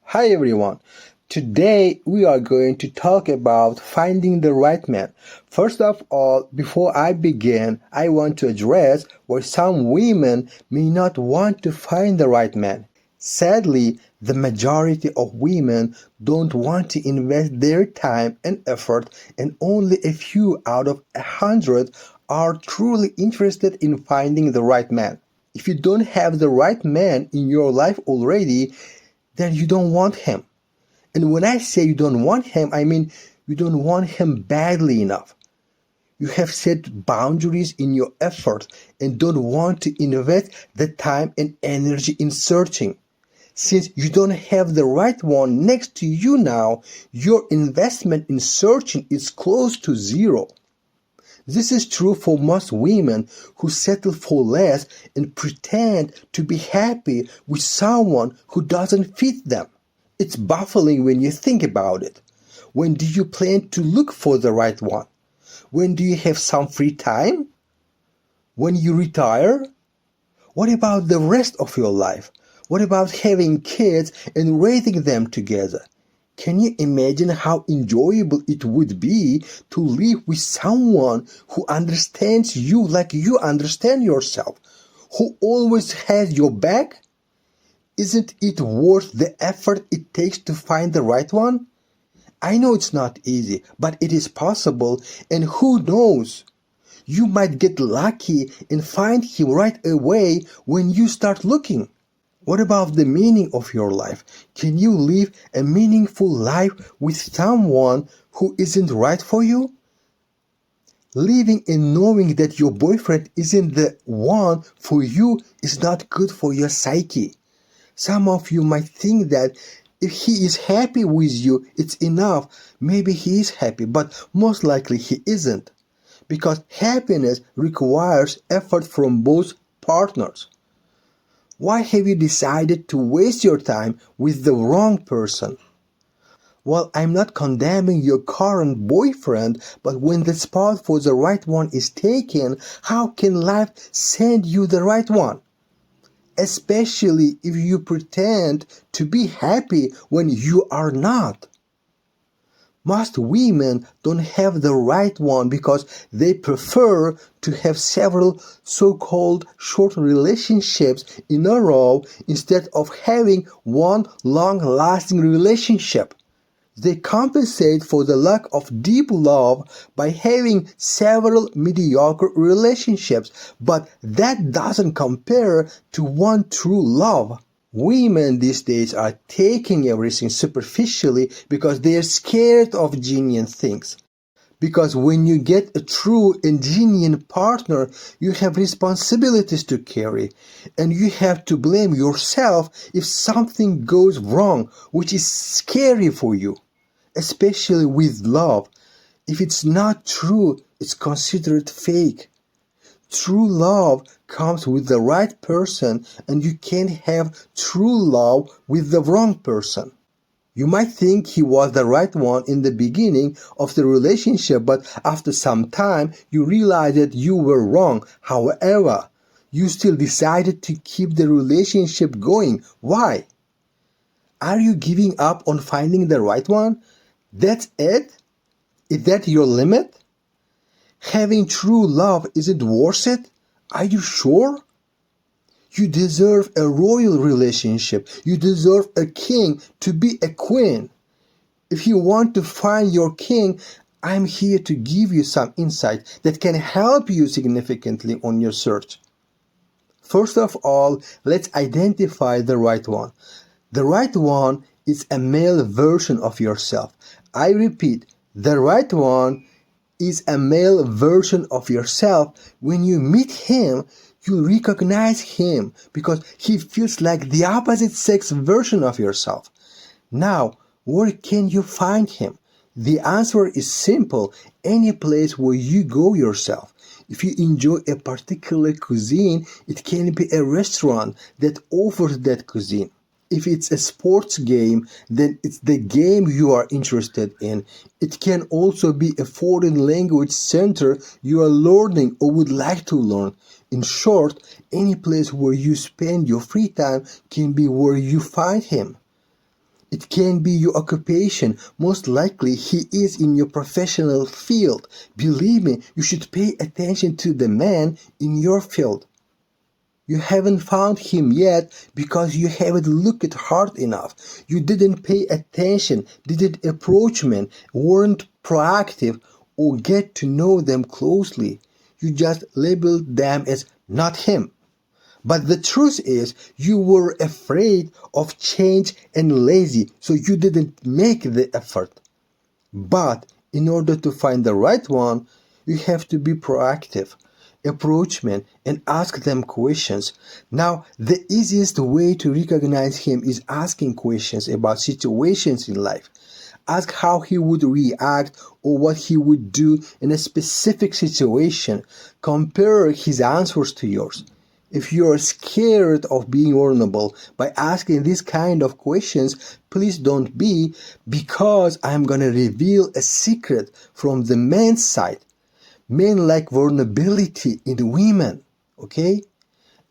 Hi everyone. Today we are going to talk about finding the right man. First of all, before I begin, I want to address why some women may not want to find the right man. Sadly, the majority of women don't want to invest their time and effort, and only a few out of 100 are truly interested in finding the right man. If you don't have the right man in your life already, then you don't want him. And when I say you don't want him, I mean you don't want him badly enough. You have set boundaries in your effort and don't want to invest the time and energy in searching. Since you don't have the right one next to you now, your investment in searching is close to zero. This is true for most women who settle for less and pretend to be happy with someone who doesn't fit them. It's baffling when you think about it. When do you plan to look for the right one? When do you have some free time? When you retire? What about the rest of your life? What about having kids and raising them together? Can you imagine how enjoyable it would be to live with someone who understands you like you understand yourself, who always has your back? Isn't it worth the effort it takes to find the right one? I know it's not easy, but it is possible, and who knows? You might get lucky and find him right away when you start looking. What about the meaning of your life? Can you live a meaningful life with someone who isn't right for you? Living and knowing that your boyfriend isn't the one for you is not good for your psyche. Some of you might think that if he is happy with you, it's enough. Maybe he is happy, but most likely he isn't. Because happiness requires effort from both partners. Why have you decided to waste your time with the wrong person? Well, I'm not condemning your current boyfriend, but when the spot for the right one is taken, how can life send you the right one? Especially if you pretend to be happy when you are not. Most women don't have the right one because they prefer to have several so-called short relationships in a row instead of having one long-lasting relationship. They compensate for the lack of deep love by having several mediocre relationships, but that doesn't compare to one true love. Women these days are taking everything superficially because they are scared of genuine things. Because when you get a true and genuine partner, you have responsibilities to carry, and you have to blame yourself if something goes wrong, which is scary for you, especially with love. If it's not true, it's considered fake. True love comes with the right person, and you can't have true love with the wrong person. You might think he was the right one in the beginning of the relationship, but after some time you realize that you were wrong. However, you still decided to keep the relationship going. Why? Are you giving up on finding the right one? That's it? Is that your limit? Having true love isn't worth it? Are you sure? You deserve a royal relationship. You deserve a king to be a queen. If you want to find your king, I'm here to give you some insight that can help you significantly on your search. First of all, let's identify the right one. The right one is a male version of yourself. I repeat, the right one is a male version of yourself. When you meet him, you recognize him because he feels like the opposite sex version of yourself. Now, where can you find him? The answer is simple: any place where you go yourself. If you enjoy a particular cuisine, it can be a restaurant that offers that cuisine. If it's a sports game, then it's the game you are interested in. It can also be a foreign language center you are learning or would like to learn. In short, any place where you spend your free time can be where you find him. It can be your occupation. Most likely he is in your professional field. Believe me, you should pay attention to the man in your field. You haven't found him yet because you haven't looked hard enough. You didn't pay attention, didn't approach men, weren't proactive, or get to know them closely. You just labeled them as not him. But the truth is, you were afraid of change and lazy, so you didn't make the effort. But in order to find the right one, you have to be proactive. Approach men and ask them questions. Now, the easiest way to recognize him is asking questions about situations in life. Ask how he would react or what he would do in a specific situation. Compare his answers to yours. If you are scared of being vulnerable by asking these kind of questions, please don't be, because I'm gonna reveal a secret from the man's side. Men like vulnerability in women, okay?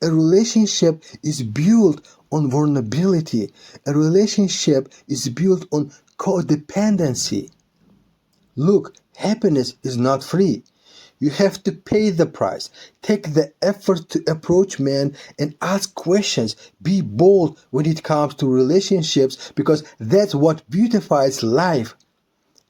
A relationship is built on vulnerability. A relationship is built on codependency. Look, happiness is not free. You have to pay the price. Take the effort to approach men and ask questions. Be bold when it comes to relationships, because that's what beautifies life.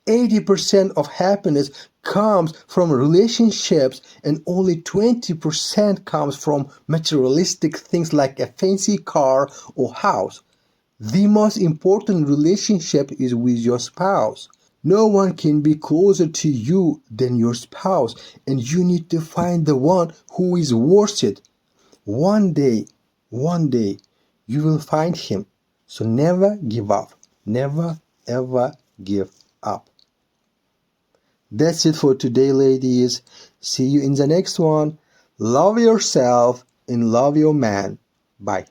80% of happiness comes from relationships, and only 20% comes from materialistic things like a fancy car or house. The most important relationship is with your spouse. No one can be closer to you than your spouse, and you need to find the one who is worth it. One day, you will find him. So never give up. Never, ever give up. That's it for today, ladies. See you in the next one. Love yourself and love your man. Bye.